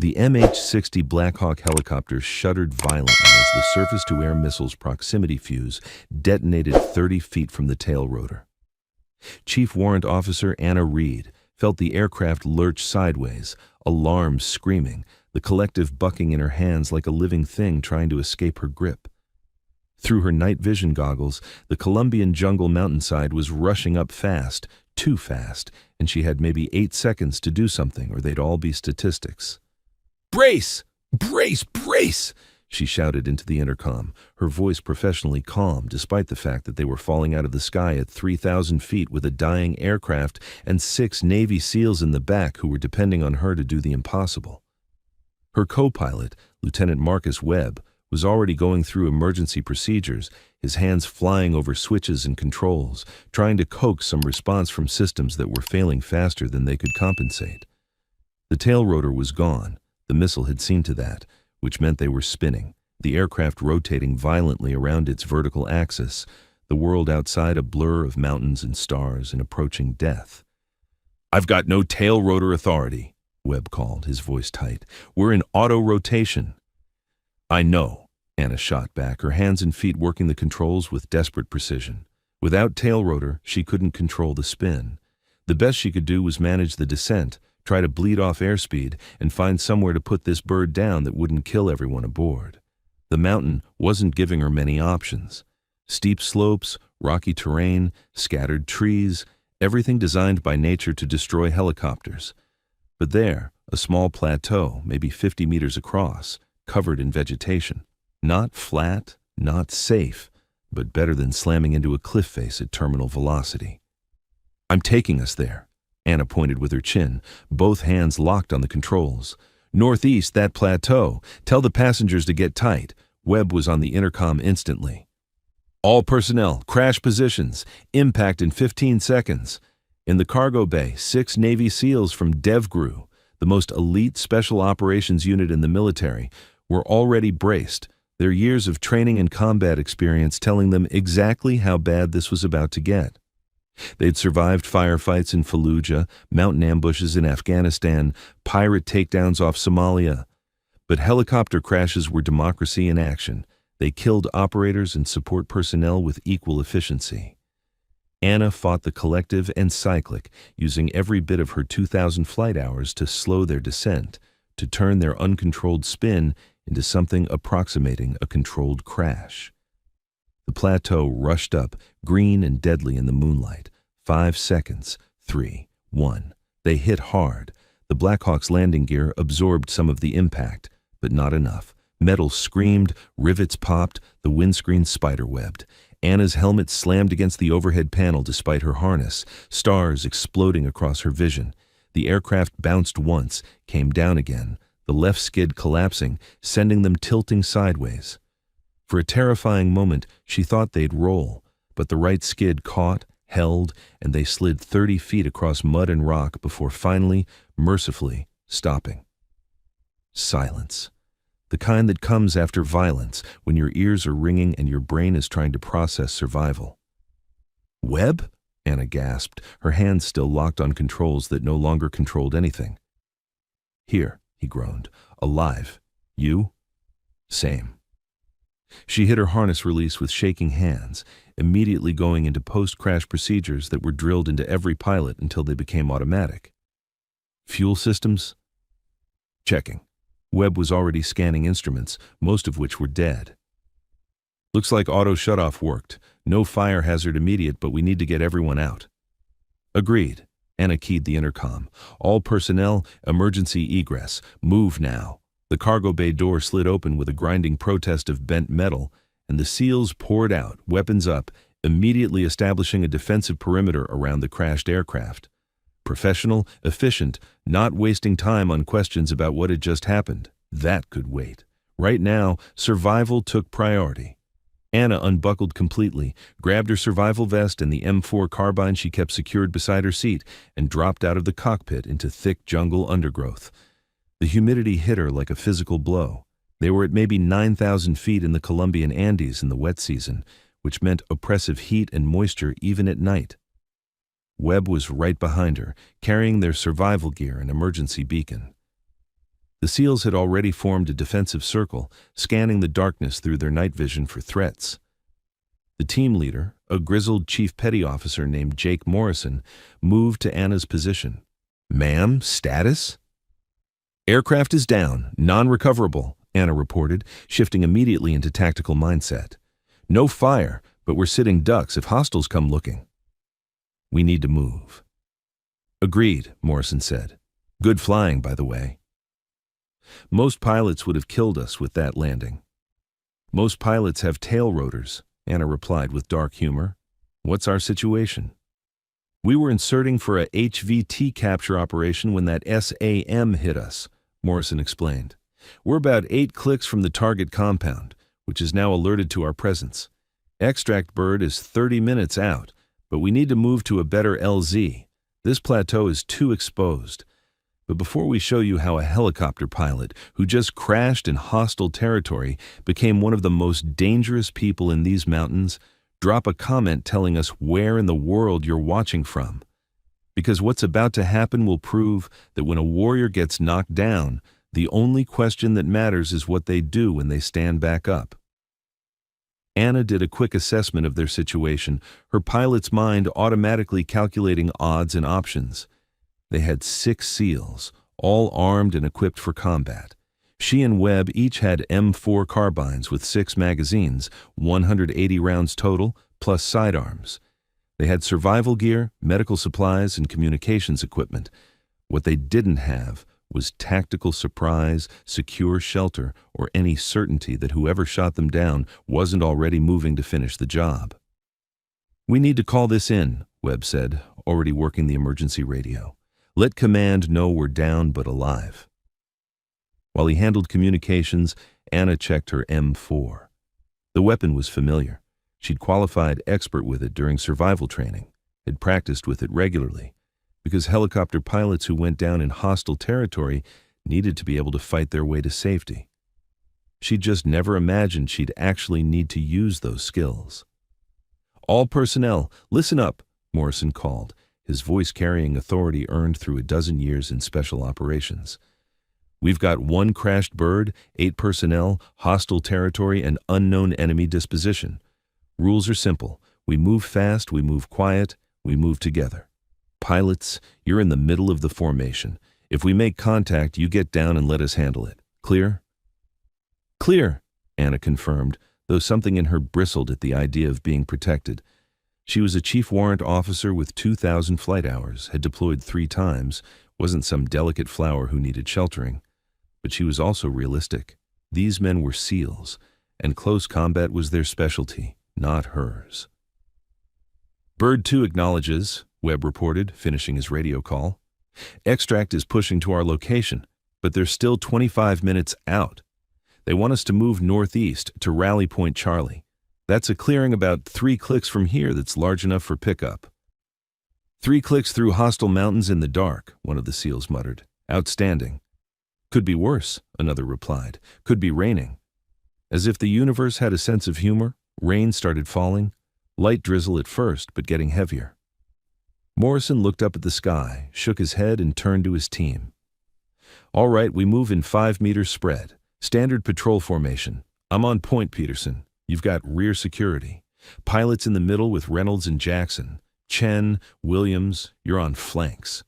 The MH-60 Black Hawk helicopter shuddered violently as the surface-to-air missile's proximity fuse detonated 30 feet from the tail rotor. Chief Warrant Officer Anna Reed felt the aircraft lurch sideways, alarm screaming, the collective bucking in her hands like a living thing trying to escape her grip. Through her night vision goggles, the Colombian jungle mountainside was rushing up fast, too fast, and she had maybe 8 seconds to do something or they'd all be statistics. "Brace! Brace! Brace!" she shouted into the intercom, her voice professionally calm despite the fact that they were falling out of the sky at 3,000 feet with a dying aircraft and 6 Navy SEALs in the back who were depending on her to do the impossible. Her co-pilot, Lieutenant Marcus Webb, was already going through emergency procedures, his hands flying over switches and controls, trying to coax some response from systems that were failing faster than they could compensate. The tail rotor was gone. The missile had seen to that, which meant they were spinning, the aircraft rotating violently around its vertical axis, the world outside a blur of mountains and stars and approaching death. "I've got no tail rotor authority," Webb called, his voice tight. "We're in auto-rotation." "I know," Anna shot back, her hands and feet working the controls with desperate precision. Without tail rotor, she couldn't control the spin. The best she could do was manage the descent, try to bleed off airspeed, and find somewhere to put this bird down that wouldn't kill everyone aboard. The mountain wasn't giving her many options. Steep slopes, rocky terrain, scattered trees, everything designed by nature to destroy helicopters. But there, a small plateau, maybe 50 meters across, covered in vegetation. Not flat, not safe, but better than slamming into a cliff face at terminal velocity. "I'm taking us there," Anna pointed with her chin, both hands locked on the controls. "Northeast, that plateau. Tell the passengers to get tight." Webb was on the intercom instantly. "All personnel, crash positions. Impact in 15 seconds. In the cargo bay, 6 Navy SEALs from DevGru, the most elite special operations unit in the military, were already braced, their years of training and combat experience telling them exactly how bad this was about to get. They'd survived firefights in Fallujah, mountain ambushes in Afghanistan, pirate takedowns off Somalia. But helicopter crashes were democracy in action. They killed operators and support personnel with equal efficiency. Anna fought the collective and cyclic, using every bit of her 2,000 flight hours to slow their descent, to turn their uncontrolled spin into something approximating a controlled crash. The plateau rushed up, green and deadly in the moonlight. 5 seconds. 3, 1. They hit hard. The Blackhawk's landing gear absorbed some of the impact, but not enough. Metal screamed, rivets popped, the windscreen spiderwebbed. Anna's helmet slammed against the overhead panel despite her harness, stars exploding across her vision. The aircraft bounced once, came down again, the left skid collapsing, sending them tilting sideways. For a terrifying moment, she thought they'd roll, but the right skid caught, held, and they slid 30 feet across mud and rock before finally, mercifully, stopping. Silence. The kind that comes after violence, when your ears are ringing and your brain is trying to process survival. "Webb?" Anna gasped, her hands still locked on controls that no longer controlled anything. "Here," he groaned. "Alive. You?" "Same." She hit her harness release with shaking hands, immediately going into post-crash procedures that were drilled into every pilot until they became automatic. "Fuel systems?" "Checking." Webb was already scanning instruments, most of which were dead. "Looks like auto shutoff worked. No fire hazard immediate, but we need to get everyone out." "Agreed." Anna keyed the intercom. "All personnel, emergency egress. Move now." The cargo bay door slid open with a grinding protest of bent metal, and the SEALs poured out, weapons up, immediately establishing a defensive perimeter around the crashed aircraft. Professional, efficient, not wasting time on questions about what had just happened. That could wait. Right now, survival took priority. Anna unbuckled completely, grabbed her survival vest and the M4 carbine she kept secured beside her seat, and dropped out of the cockpit into thick jungle undergrowth. The humidity hit her like a physical blow. They were at maybe 9,000 feet in the Colombian Andes in the wet season, which meant oppressive heat and moisture even at night. Webb was right behind her, carrying their survival gear and emergency beacon. The SEALs had already formed a defensive circle, scanning the darkness through their night vision for threats. The team leader, a grizzled chief petty officer named Jake Morrison, moved to Anna's position. "Ma'am, status?" "Aircraft is down, non-recoverable," Anna reported, shifting immediately into tactical mindset. "No fire, but we're sitting ducks if hostiles come looking." "We need to move." "Agreed," Morrison said. "Good flying, by the way." "Most pilots would have killed us with that landing." "Most pilots have tail rotors," Anna replied with dark humor. "What's our situation?" "We were inserting for a HVT capture operation when that SAM hit us," Morrison explained. "We're about 8 clicks from the target compound, which is now alerted to our presence. Extract bird is 30 minutes out, but we need to move to a better LZ. This plateau is too exposed. But before we show you how a helicopter pilot who just crashed in hostile territory became one of the most dangerous people in these mountains, drop a comment telling us where in the world you're watching from. Because what's about to happen will prove that when a warrior gets knocked down, the only question that matters is what they do when they stand back up." Anna did a quick assessment of their situation, her pilot's mind automatically calculating odds and options. They had 6 SEALs, all armed and equipped for combat. She and Webb each had M4 carbines with 6 magazines, 180 rounds total, plus sidearms. They had survival gear, medical supplies, and communications equipment. What they didn't have was tactical surprise, secure shelter, or any certainty that whoever shot them down wasn't already moving to finish the job. "We need to call this in," Webb said, already working the emergency radio. "Let command know we're down but alive." While he handled communications, Anna checked her M4. The weapon was familiar. She'd qualified expert with it during survival training, had practiced with it regularly, because helicopter pilots who went down in hostile territory needed to be able to fight their way to safety. She'd just never imagined she'd actually need to use those skills. "All personnel, listen up," Morrison called, his voice carrying authority earned through a dozen years in special operations. "We've got 1 crashed bird, 8 personnel, hostile territory, and unknown enemy disposition. Rules are simple. We move fast, we move quiet, we move together. Pilots, you're in the middle of the formation. If we make contact, you get down and let us handle it. Clear?" "Clear," Anna confirmed, though something in her bristled at the idea of being protected. She was a chief warrant officer with 2,000 flight hours, had deployed 3 times, wasn't some delicate flower who needed sheltering. But she was also realistic. These men were SEALs, and close combat was their specialty, not hers. "Bird 2 acknowledges," Webb reported, finishing his radio call. "Extract is pushing to our location, but they're still 25 minutes out. They want us to move northeast to Rally Point Charlie. That's a clearing about 3 clicks from here that's large enough for pickup." "3 clicks through hostile mountains in the dark," one of the SEALs muttered. "Outstanding." "Could be worse," another replied. "Could be raining." As if the universe had a sense of humor, rain started falling, light drizzle at first, but getting heavier. Morrison looked up at the sky, shook his head, and turned to his team. "All right, we move in 5-meter spread. Standard patrol formation. I'm on point, Peterson. You've got rear security. Pilots in the middle with Reynolds and Jackson. Chen, Williams, you're on flanks.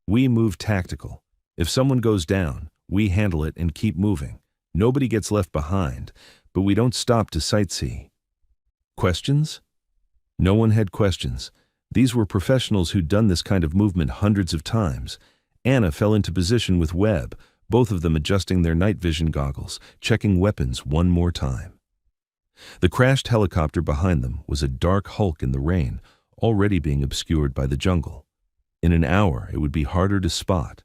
We move tactical. If someone goes down, we handle it and keep moving. Nobody gets left behind, but we don't stop to sightsee." Questions? No one had questions. These were professionals who'd done this kind of movement hundreds of times. Anna fell into position with Webb, both of them adjusting their night vision goggles, checking weapons one more time. The crashed helicopter behind them was a dark hulk in the rain, already being obscured by the jungle. In an hour, it would be harder to spot.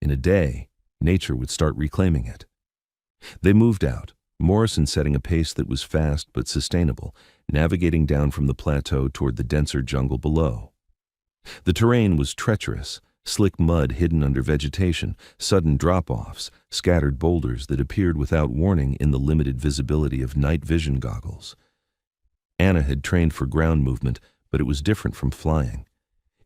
In a day, nature would start reclaiming it. They moved out, Morrison setting a pace that was fast but sustainable, navigating down from the plateau toward the denser jungle below. The terrain was treacherous, slick mud hidden under vegetation, sudden drop-offs, scattered boulders that appeared without warning in the limited visibility of night vision goggles. Anna had trained for ground movement, but it was different from flying.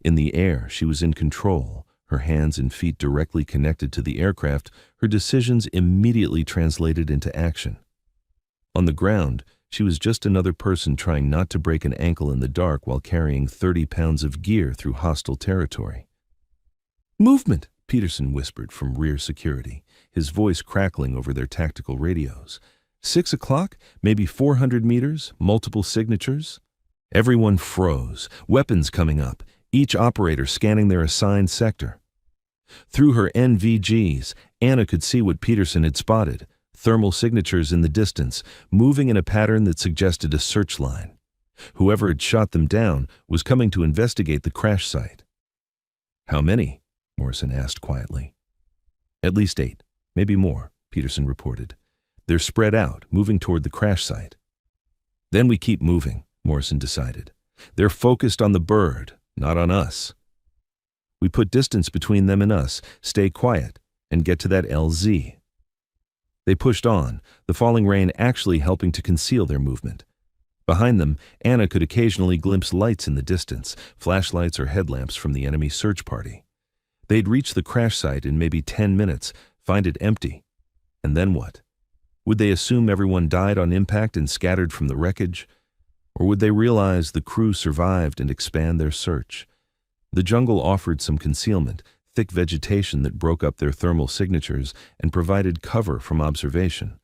In the air, she was in control, her hands and feet directly connected to the aircraft, her decisions immediately translated into action. On the ground, she was just another person trying not to break an ankle in the dark while carrying 30 pounds of gear through hostile territory. "Movement," Peterson whispered from rear security, his voice crackling over their tactical radios. 6 o'clock, maybe 400 meters, multiple signatures. Everyone froze, weapons coming up, each operator scanning their assigned sector. Through her NVGs, Anna could see what Peterson had spotted, thermal signatures in the distance, moving in a pattern that suggested a search line. Whoever had shot them down was coming to investigate the crash site. "How many?" Morrison asked quietly. "At least 8, maybe more," Peterson reported. "They're spread out, moving toward the crash site." "Then we keep moving," Morrison decided. "They're focused on the bird, not on us. We put distance between them and us, stay quiet, and get to that LZ." They pushed on, the falling rain actually helping to conceal their movement. Behind them, Anna could occasionally glimpse lights in the distance, flashlights or headlamps from the enemy search party. They'd reach the crash site in maybe 10 minutes, find it empty. And then what? Would they assume everyone died on impact and scattered from the wreckage? Or would they realize the crew survived and expand their search? The jungle offered some concealment, thick vegetation that broke up their thermal signatures and provided cover from observation.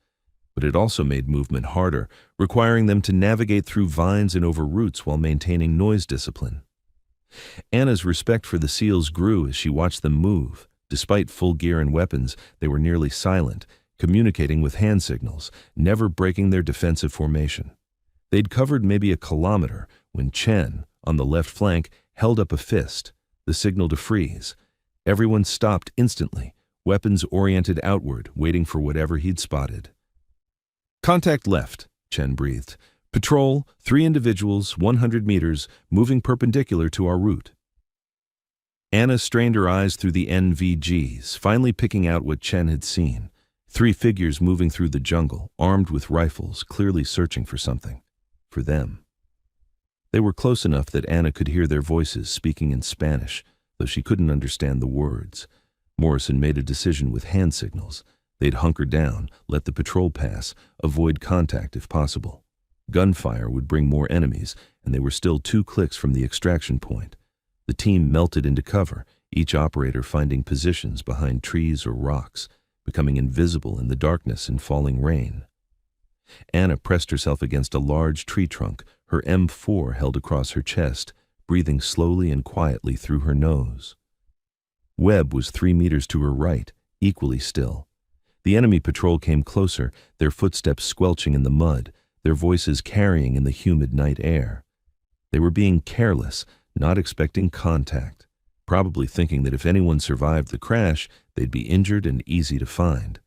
But it also made movement harder, requiring them to navigate through vines and over roots while maintaining noise discipline. Anna's respect for the SEALs grew as she watched them move. Despite full gear and weapons, they were nearly silent, communicating with hand signals, never breaking their defensive formation. They'd covered maybe a kilometer when Chen, on the left flank, held up a fist, the signal to freeze. Everyone stopped instantly, weapons oriented outward, waiting for whatever he'd spotted. "Contact left," Chen breathed. "Patrol, 3 individuals, 100 meters, moving perpendicular to our route." Anna strained her eyes through the NVGs, finally picking out what Chen had seen. 3 figures moving through the jungle, armed with rifles, clearly searching for something. For them. They were close enough that Anna could hear their voices speaking in Spanish, though she couldn't understand the words. Morrison made a decision with hand signals. They'd hunker down, let the patrol pass, avoid contact if possible. Gunfire would bring more enemies, and they were still 2 clicks from the extraction point. The team melted into cover, each operator finding positions behind trees or rocks, becoming invisible in the darkness and falling rain. Anna pressed herself against a large tree trunk, her M4 held across her chest, breathing slowly and quietly through her nose. Webb was 3 meters to her right, equally still. The enemy patrol came closer, their footsteps squelching in the mud, their voices carrying in the humid night air. They were being careless, not expecting contact, probably thinking that if anyone survived the crash, they'd be injured and easy to find.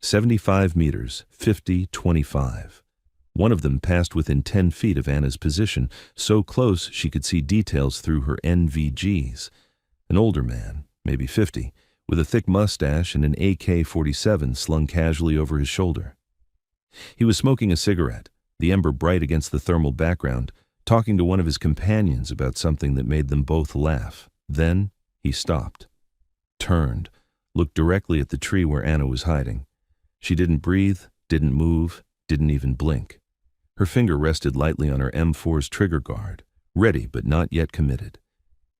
75 meters, 50, 25. One of them passed within 10 feet of Anna's position, so close she could see details through her NVGs. An older man, maybe 50, with a thick mustache and an AK-47 slung casually over his shoulder. He was smoking a cigarette, the ember bright against the thermal background, talking to one of his companions about something that made them both laugh. Then he stopped, turned, looked directly at the tree where Anna was hiding. She didn't breathe, didn't move, didn't even blink. Her finger rested lightly on her M4's trigger guard, ready but not yet committed.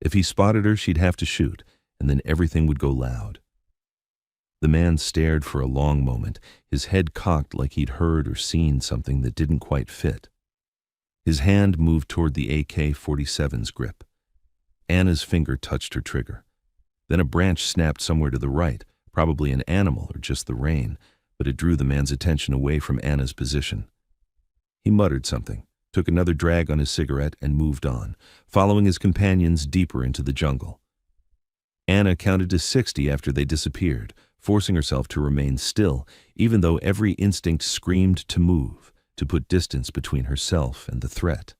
If he spotted her, she'd have to shoot, and then everything would go loud. The man stared for a long moment, his head cocked like he'd heard or seen something that didn't quite fit. His hand moved toward the AK-47's grip. Anna's finger touched her trigger. Then a branch snapped somewhere to the right, probably an animal or just the rain, but it drew the man's attention away from Anna's position. He muttered something, took another drag on his cigarette, and moved on, following his companions deeper into the jungle. Anna counted to 60 after they disappeared, forcing herself to remain still, even though every instinct screamed to move, to put distance between herself and the threat.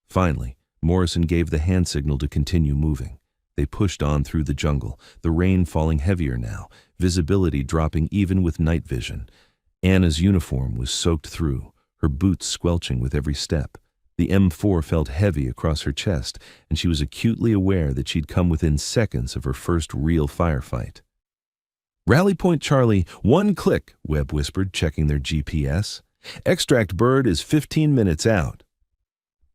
Finally, Morrison gave the hand signal to continue moving. They pushed on through the jungle, the rain falling heavier now, visibility dropping even with night vision. Anna's uniform was soaked through, her boots squelching with every step. The M4 felt heavy across her chest, and she was acutely aware that she'd come within seconds of her first real firefight. "Rally Point Charlie, 1 click," Webb whispered, checking their GPS. "Extract bird is 15 minutes out."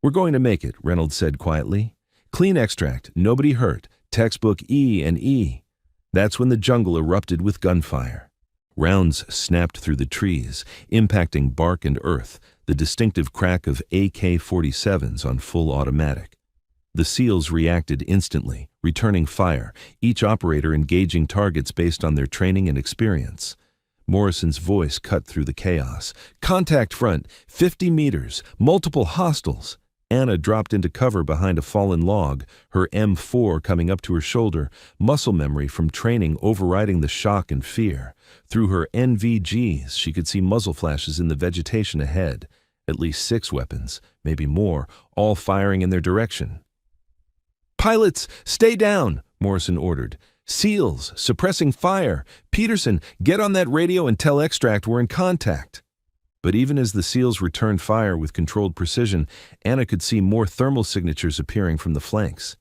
"We're going to make it," Reynolds said quietly. "Clean extract, nobody hurt, textbook E and E." That's when the jungle erupted with gunfire. Rounds snapped through the trees, impacting bark and earth, the distinctive crack of AK-47s on full automatic. The SEALs reacted instantly, returning fire, each operator engaging targets based on their training and experience. Morrison's voice cut through the chaos. "Contact front, 50 meters, multiple hostiles." Anna dropped into cover behind a fallen log, her M4 coming up to her shoulder, muscle memory from training overriding the shock and fear. Through her NVGs, she could see muzzle flashes in the vegetation ahead. At least 6 weapons, maybe more, all firing in their direction. "Pilots, stay down," Morrison ordered. "SEALs, suppressing fire. Peterson, get on that radio and tell Extract we're in contact." But even as the SEALs returned fire with controlled precision, Anna could see more thermal signatures appearing from the flanks.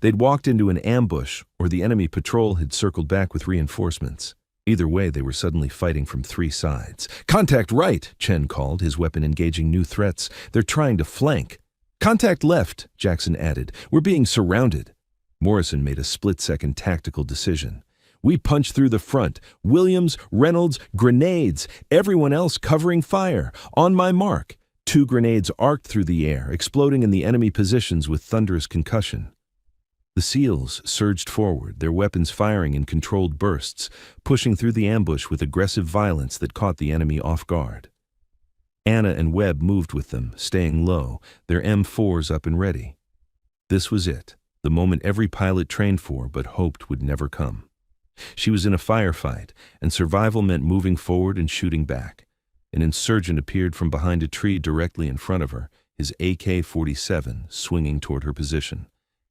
They'd walked into an ambush, or the enemy patrol had circled back with reinforcements. Either way, they were suddenly fighting from 3 sides. "Contact right," Chen called, his weapon engaging new threats. "They're trying to flank." "Contact left," Jackson added. "We're being surrounded." Morrison made a split-second tactical decision. "We punch through the front. Williams, Reynolds, grenades. Everyone else covering fire. On my mark." 2 grenades arced through the air, exploding in the enemy positions with thunderous concussion. The SEALs surged forward, their weapons firing in controlled bursts, pushing through the ambush with aggressive violence that caught the enemy off guard. Anna and Webb moved with them, staying low, their M4s up and ready. This was it, the moment every pilot trained for but hoped would never come. She was in a firefight, and survival meant moving forward and shooting back. An insurgent appeared from behind a tree directly in front of her, his AK-47 swinging toward her position.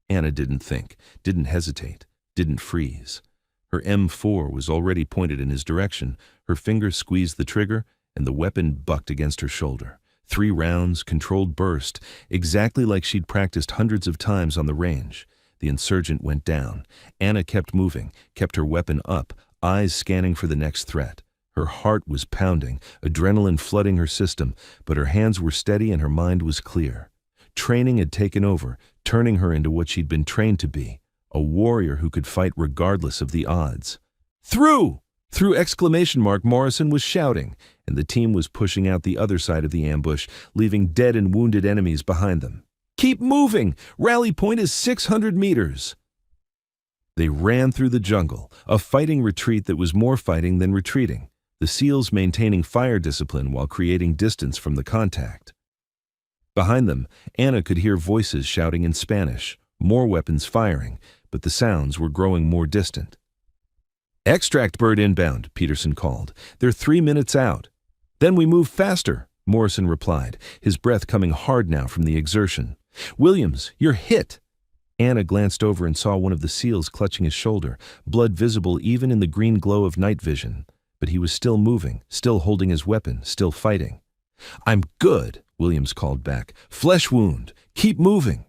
Anna didn't think, didn't hesitate, didn't freeze. Her M4 was already pointed in his direction, her fingers squeezed the trigger, and the weapon bucked against her shoulder. 3 rounds, controlled burst, exactly like she'd practiced hundreds of times on the range. The insurgent went down. Anna kept moving, kept her weapon up, eyes scanning for the next threat. Her heart was pounding, adrenaline flooding her system, but her hands were steady and her mind was clear. Training had taken over, turning her into what she'd been trained to be, a warrior who could fight regardless of the odds. "Through!" Through exclamation mark, Morrison was shouting, and the team was pushing out the other side of the ambush, leaving dead and wounded enemies behind them. "Keep moving! Rally point is 600 meters!" They ran through the jungle, a fighting retreat that was more fighting than retreating, the SEALs maintaining fire discipline while creating distance from the contact. Behind them, Anna could hear voices shouting in Spanish, more weapons firing, but the sounds were growing more distant. "Extract bird inbound," Peterson called. "They're 3 minutes out." "Then we move faster," Morrison replied, his breath coming hard now from the exertion. "Williams, you're hit." Anna glanced over and saw one of the SEALs clutching his shoulder, blood visible even in the green glow of night vision. But he was still moving, still holding his weapon, still fighting. "I'm good," Williams called back. "Flesh wound. Keep moving."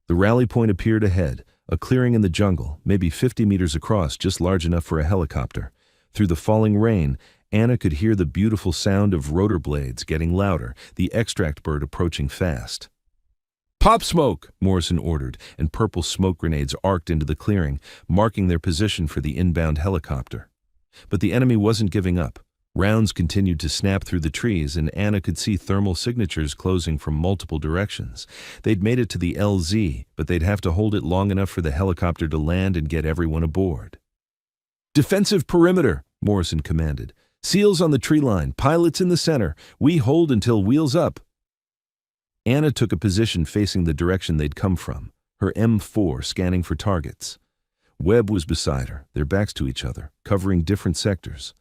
The rally point appeared ahead, a clearing in the jungle, maybe 50 meters across, just large enough for a helicopter. Through the falling rain, Anna could hear the beautiful sound of rotor blades getting louder, the extract bird approaching fast. "Pop smoke," Morrison ordered, and purple smoke grenades arced into the clearing, marking their position for the inbound helicopter. But the enemy wasn't giving up. Rounds continued to snap through the trees, and Anna could see thermal signatures closing from multiple directions. They'd made it to the LZ, but they'd have to hold it long enough for the helicopter to land and get everyone aboard. "Defensive perimeter," Morrison commanded. "SEALs on the tree line, pilots in the center. We hold until wheels up." Anna took a position facing the direction they'd come from, her M4 scanning for targets. Webb was beside her, their backs to each other, covering different sectors.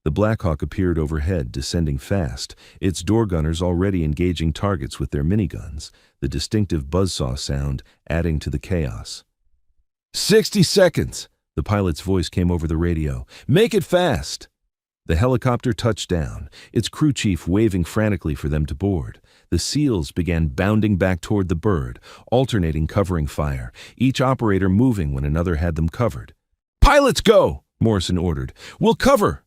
The Black Hawk appeared overhead, descending fast, its door gunners already engaging targets with their miniguns, the distinctive buzzsaw sound adding to the chaos. 60 seconds, the pilot's voice came over the radio. "Make it fast." The helicopter touched down, its crew chief waving frantically for them to board. The SEALs began bounding back toward the bird, alternating covering fire, each operator moving when another had them covered. "Pilots, go!" Morrison ordered. "We'll cover!"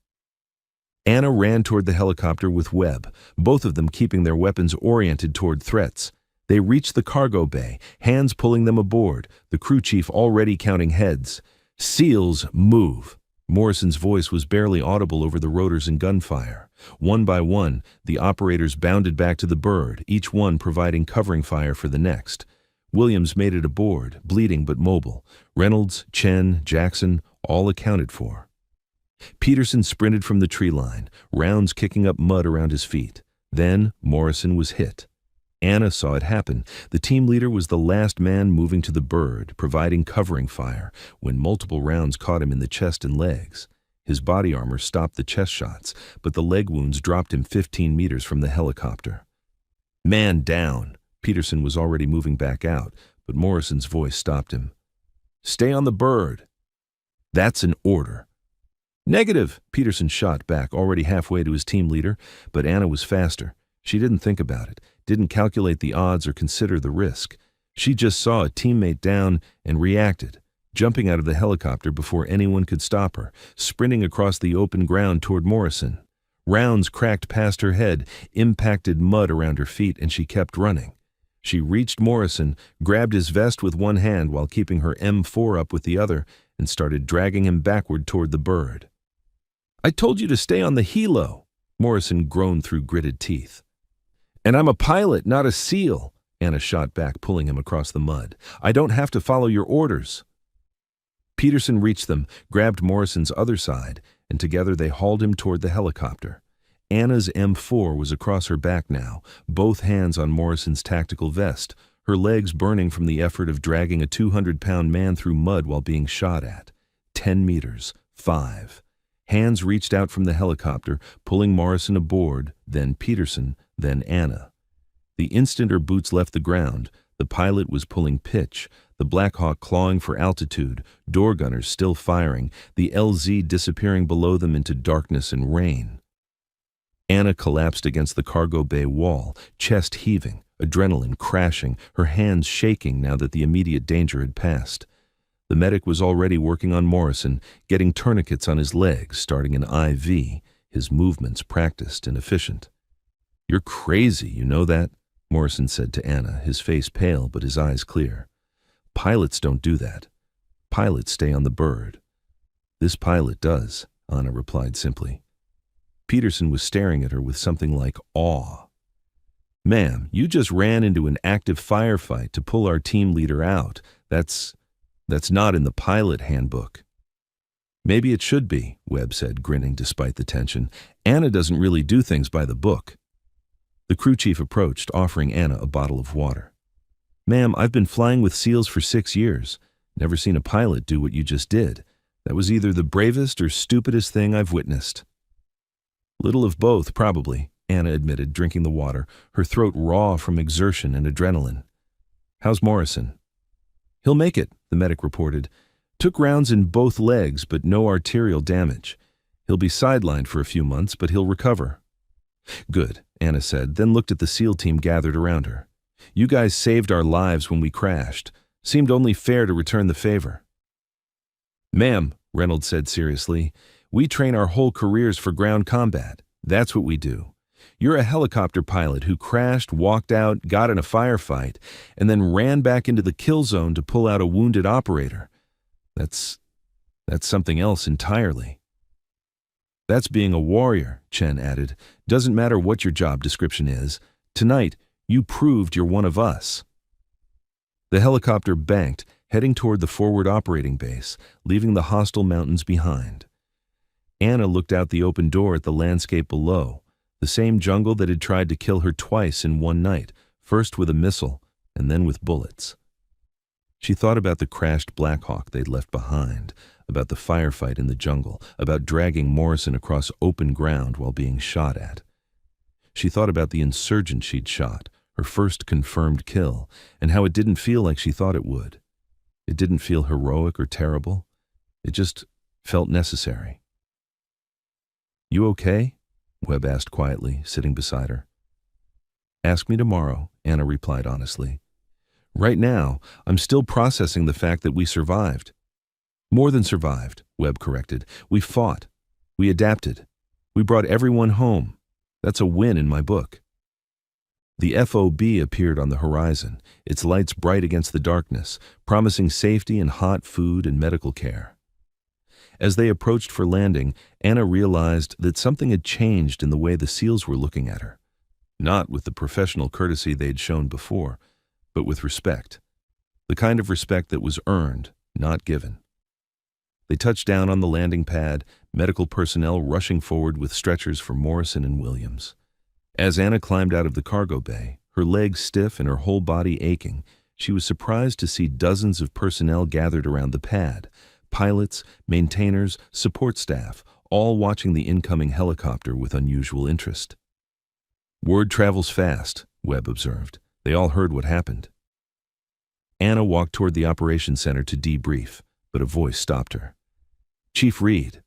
Anna ran toward the helicopter with Webb, both of them keeping their weapons oriented toward threats. They reached the cargo bay, hands pulling them aboard, the crew chief already counting heads. "SEALs, move!" Morrison's voice was barely audible over the rotors and gunfire. One by one, the operators bounded back to the bird, each one providing covering fire for the next. Williams made it aboard, bleeding but mobile. Reynolds, Chen, Jackson, all accounted for. Peterson sprinted from the tree line, rounds kicking up mud around his feet. Then Morrison was hit. Anna saw it happen. The team leader was the last man moving to the bird, providing covering fire, when multiple rounds caught him in the chest and legs. His body armor stopped the chest shots, but the leg wounds dropped him 15 meters from the helicopter. "Man down!" Peterson was already moving back out, but Morrison's voice stopped him. "Stay on the bird." "That's an order." "Negative," Peterson shot back, already halfway to his team leader, but Anna was faster. She didn't think about it, didn't calculate the odds or consider the risk. She just saw a teammate down and reacted, jumping out of the helicopter before anyone could stop her, sprinting across the open ground toward Morrison. Rounds cracked past her head, impacted mud around her feet, and she kept running. She reached Morrison, grabbed his vest with one hand while keeping her M4 up with the other, and started dragging him backward toward the bird. "I told you to stay on the helo," Morrison groaned through gritted teeth. "And I'm a pilot, not a SEAL," Anna shot back, pulling him across the mud. "I don't have to follow your orders." Peterson reached them, grabbed Morrison's other side, and together they hauled him toward the helicopter. Anna's M4 was across her back now, both hands on Morrison's tactical vest, her legs burning from the effort of dragging a 200-pound man through mud while being shot at. 10 meters, 5. Hands reached out from the helicopter, pulling Morrison aboard, then Peterson, then Anna. The instant her boots left the ground, the pilot was pulling pitch, the Black Hawk clawing for altitude, door gunners still firing, the LZ disappearing below them into darkness and rain. Anna collapsed against the cargo bay wall, chest heaving, adrenaline crashing, her hands shaking now that the immediate danger had passed. The medic was already working on Morrison, getting tourniquets on his legs, starting an IV, his movements practiced and efficient. "You're crazy, you know that?" Morrison said to Anna, his face pale but his eyes clear. "Pilots don't do that. Pilots stay on the bird." "This pilot does," Anna replied simply. Peterson was staring at her with something like awe. "Ma'am, you just ran into an active firefight to pull our team leader out. That's not in the pilot handbook." "Maybe it should be," Webb said, grinning despite the tension. "Anna doesn't really do things by the book." The crew chief approached, offering Anna a bottle of water. "Ma'am, I've been flying with SEALs for 6 years. Never seen a pilot do what you just did. That was either the bravest or stupidest thing I've witnessed." "Little of both, probably," Anna admitted, drinking the water, her throat raw from exertion and adrenaline. "How's Morrison?" "He'll make it," the medic reported. "Took rounds in both legs, but no arterial damage. He'll be sidelined for a few months, but he'll recover." "Good," Anna said, then looked at the SEAL team gathered around her. "You guys saved our lives when we crashed. Seemed only fair to return the favor." "Ma'am," Reynolds said seriously, "we train our whole careers for ground combat. That's what we do. You're a helicopter pilot who crashed, walked out, got in a firefight, and then ran back into the kill zone to pull out a wounded operator. That's something else entirely." "That's being a warrior," Chen added. "Doesn't matter what your job description is. Tonight, you proved you're one of us." The helicopter banked, heading toward the forward operating base, leaving the hostile mountains behind. Anna looked out the open door at the landscape below, the same jungle that had tried to kill her twice in one night, first with a missile and then with bullets. She thought about the crashed Black Hawk they'd left behind, about the firefight in the jungle, about dragging Morrison across open ground while being shot at. She thought about the insurgent she'd shot, her first confirmed kill, and how it didn't feel like she thought it would. It didn't feel heroic or terrible. It just felt necessary. You okay? Webb asked quietly, sitting beside her. Ask me tomorrow, Anna replied honestly. Right now, I'm still processing the fact that we survived. More than survived, Webb corrected. We fought. We adapted. We brought everyone home. That's a win in my book. The FOB appeared on the horizon, its lights bright against the darkness, promising safety and hot food and medical care. As they approached for landing, Anna realized that something had changed in the way the SEALs were looking at her. Not with the professional courtesy they'd shown before, but with respect. The kind of respect that was earned, not given. They touched down on the landing pad, medical personnel rushing forward with stretchers for Morrison and Williams. As Anna climbed out of the cargo bay, her legs stiff and her whole body aching, she was surprised to see dozens of personnel gathered around the pad. Pilots, maintainers, support staff, all watching the incoming helicopter with unusual interest. Word travels fast, Webb observed. They all heard what happened. Anna walked toward the operations center to debrief, but a voice stopped her. Chief Reed.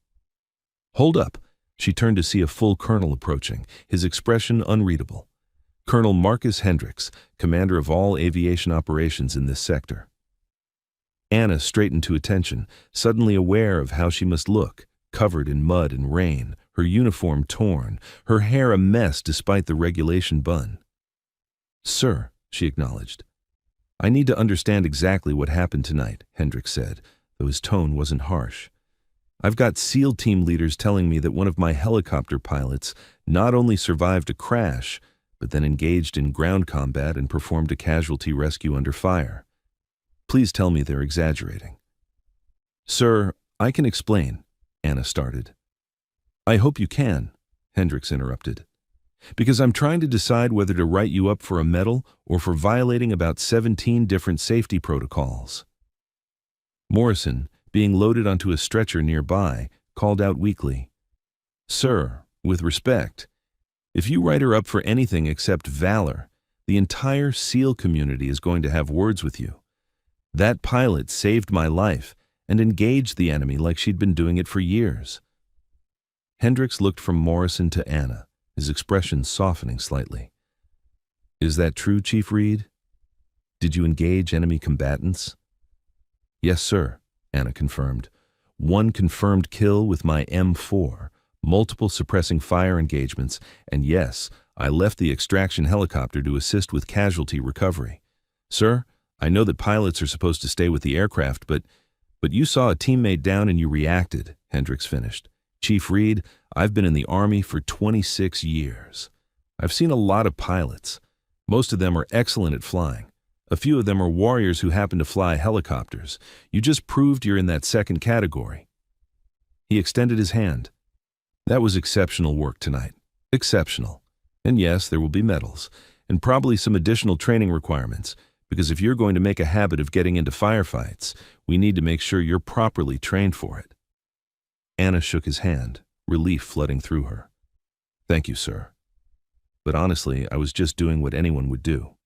Hold up. She turned to see a full colonel approaching, his expression unreadable. Colonel Marcus Hendricks, commander of all aviation operations in this sector. Anna straightened to attention, suddenly aware of how she must look, covered in mud and rain, her uniform torn, her hair a mess despite the regulation bun. Sir, she acknowledged. I need to understand exactly what happened tonight, Hendricks said, though his tone wasn't harsh. I've got SEAL team leaders telling me that one of my helicopter pilots not only survived a crash, but then engaged in ground combat and performed a casualty rescue under fire. Please tell me they're exaggerating. Sir, I can explain, Anna started. I hope you can, Hendricks interrupted. Because I'm trying to decide whether to write you up for a medal or for violating about 17 different safety protocols. Morrison, being loaded onto a stretcher nearby, called out weakly, Sir, with respect, if you write her up for anything except valor, the entire SEAL community is going to have words with you. That pilot saved my life and engaged the enemy like she'd been doing it for years. Hendricks looked from Morrison to Anna, his expression softening slightly. Is that true, Chief Reed? Did you engage enemy combatants? Yes, sir, Anna confirmed. One confirmed kill with my M4, multiple suppressing fire engagements, and yes, I left the extraction helicopter to assist with casualty recovery. Sir, I know that pilots are supposed to stay with the aircraft, but you saw a teammate down and you reacted, Hendricks finished. Chief Reed, I've been in the Army for 26 years. I've seen a lot of pilots. Most of them are excellent at flying. A few of them are warriors who happen to fly helicopters. You just proved you're in that second category. He extended his hand. That was exceptional work tonight. Exceptional. And yes, there will be medals, and probably some additional training requirements, because if you're going to make a habit of getting into firefights, we need to make sure you're properly trained for it. Anna shook his hand, relief flooding through her. Thank you, sir. But honestly, I was just doing what anyone would do.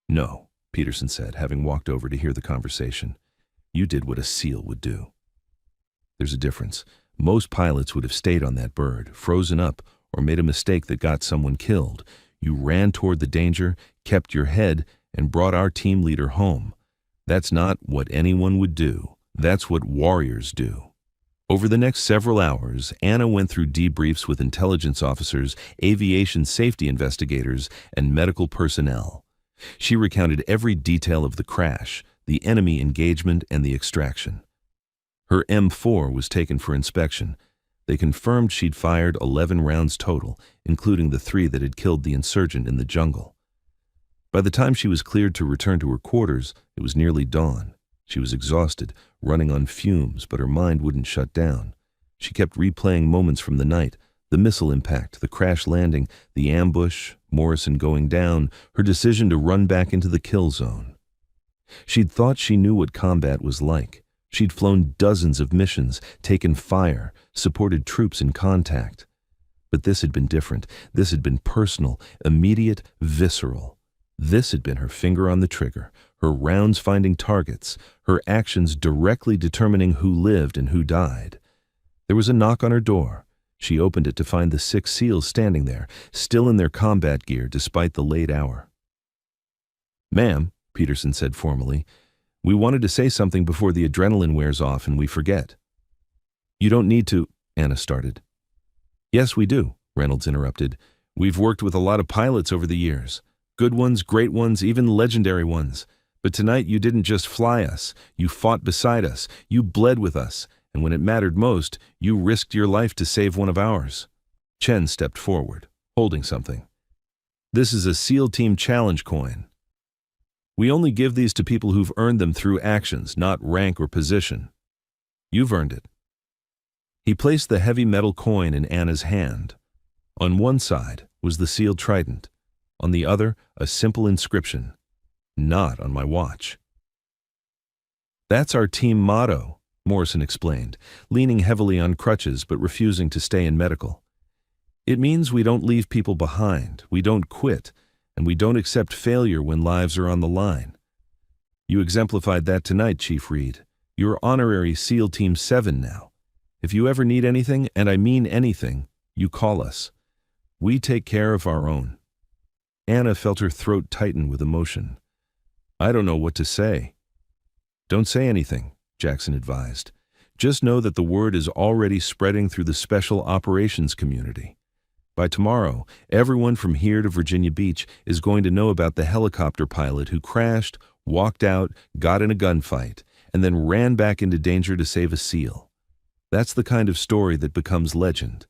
No, Peterson said, having walked over to hear the conversation. You did what a SEAL would do. There's a difference. Most pilots would have stayed on that bird, frozen up, or made a mistake that got someone killed. You ran toward the danger, kept your head, and brought our team leader home. That's not what anyone would do. That's what warriors do. Over the next several hours, Anna went through debriefs with intelligence officers, aviation safety investigators, and medical personnel. She recounted every detail of the crash, the enemy engagement, and the extraction. Her M4 was taken for inspection. They confirmed she'd fired 11 rounds total, including the 3 that had killed the insurgent in the jungle. By the time she was cleared to return to her quarters, it was nearly dawn. She was exhausted, running on fumes, but her mind wouldn't shut down. She kept replaying moments from the night, the missile impact, the crash landing, the ambush, Morrison going down, her decision to run back into the kill zone. She'd thought she knew what combat was like. She'd flown dozens of missions, taken fire, supported troops in contact. But this had been different. This had been personal, immediate, visceral. This had been her finger on the trigger, her rounds finding targets, her actions directly determining who lived and who died. There was a knock on her door. She opened it to find the 6 SEALs standing there, still in their combat gear despite the late hour. "Ma'am," Peterson said formally, "we wanted to say something before the adrenaline wears off and we forget." "You don't need to," Anna started. "Yes, we do," Reynolds interrupted. "We've worked with a lot of pilots over the years. Good ones, great ones, even legendary ones. But tonight you didn't just fly us. You fought beside us. You bled with us. And when it mattered most, you risked your life to save one of ours." Chen stepped forward, holding something. "This is a SEAL Team Challenge coin. We only give these to people who've earned them through actions, not rank or position. You've earned it." He placed the heavy metal coin in Anna's hand. On one side was the sealed trident. On the other, a simple inscription, "Not on my watch." "That's our team motto," Morrison explained, leaning heavily on crutches but refusing to stay in medical. "It means we don't leave people behind, we don't quit, and we don't accept failure when lives are on the line. You exemplified that tonight, Chief Reed. You're honorary SEAL Team 7 now. If you ever need anything, and I mean anything, you call us. We take care of our own." Anna felt her throat tighten with emotion. "I don't know what to say." "Don't say anything," Jackson advised. "Just know that the word is already spreading through the special operations community. By tomorrow, everyone from here to Virginia Beach is going to know about the helicopter pilot who crashed, walked out, got in a gunfight, and then ran back into danger to save a SEAL. That's the kind of story that becomes legend."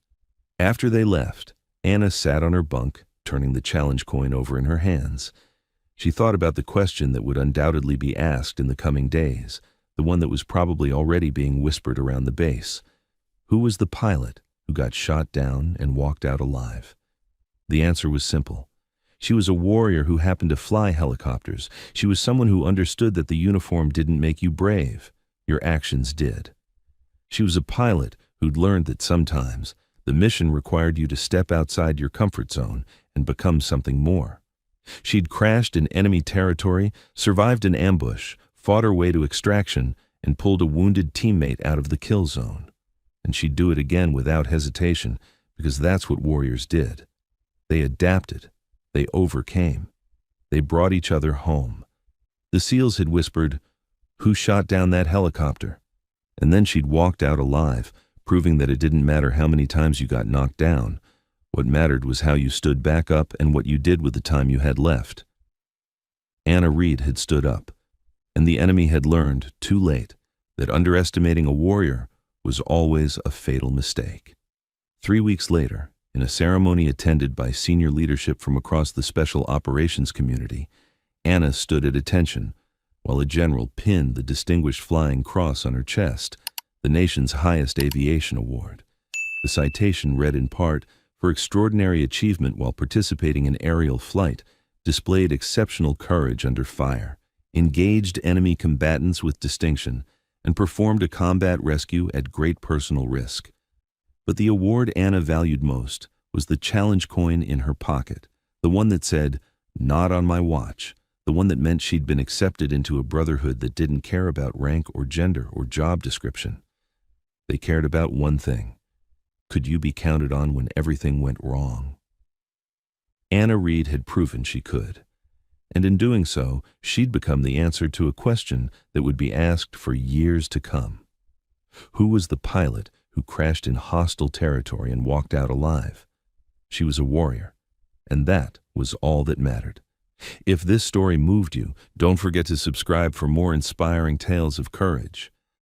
After they left, Anna sat on her bunk, turning the challenge coin over in her hands. She thought about the question that would undoubtedly be asked in the coming days, the one that was probably already being whispered around the base. Who was the pilot who got shot down and walked out alive? The answer was simple. She was a warrior who happened to fly helicopters. She was someone who understood that the uniform didn't make you brave. Your actions did. She was a pilot who'd learned that sometimes the mission required you to step outside your comfort zone and become something more. She'd crashed in enemy territory, survived an ambush, fought her way to extraction, and pulled a wounded teammate out of the kill zone. And she'd do it again without hesitation, because that's what warriors did. They adapted. They overcame. They brought each other home. The SEALs had whispered, "Who shot down that helicopter?" And then she'd walked out alive, proving that it didn't matter how many times you got knocked down. What mattered was how you stood back up and what you did with the time you had left. Anna Reed had stood up, and the enemy had learned, too late, that underestimating a warrior was always a fatal mistake. 3 weeks later, in a ceremony attended by senior leadership from across the special operations community, Anna stood at attention, while a general pinned the Distinguished Flying Cross on her chest, the nation's highest aviation award. The citation read in part, "For extraordinary achievement while participating in aerial flight, displayed exceptional courage under fire, engaged enemy combatants with distinction, and performed a combat rescue at great personal risk." But the award Anna valued most was the challenge coin in her pocket, the one that said, "Not on my watch," the one that meant she'd been accepted into a brotherhood that didn't care about rank or gender or job description. They cared about one thing. Could you be counted on when everything went wrong? Anna Reed had proven she could. And in doing so, she'd become the answer to a question that would be asked for years to come. Who was the pilot who crashed in hostile territory and walked out alive? She was a warrior, and that was all that mattered. If this story moved you, don't forget to subscribe for more inspiring tales of courage.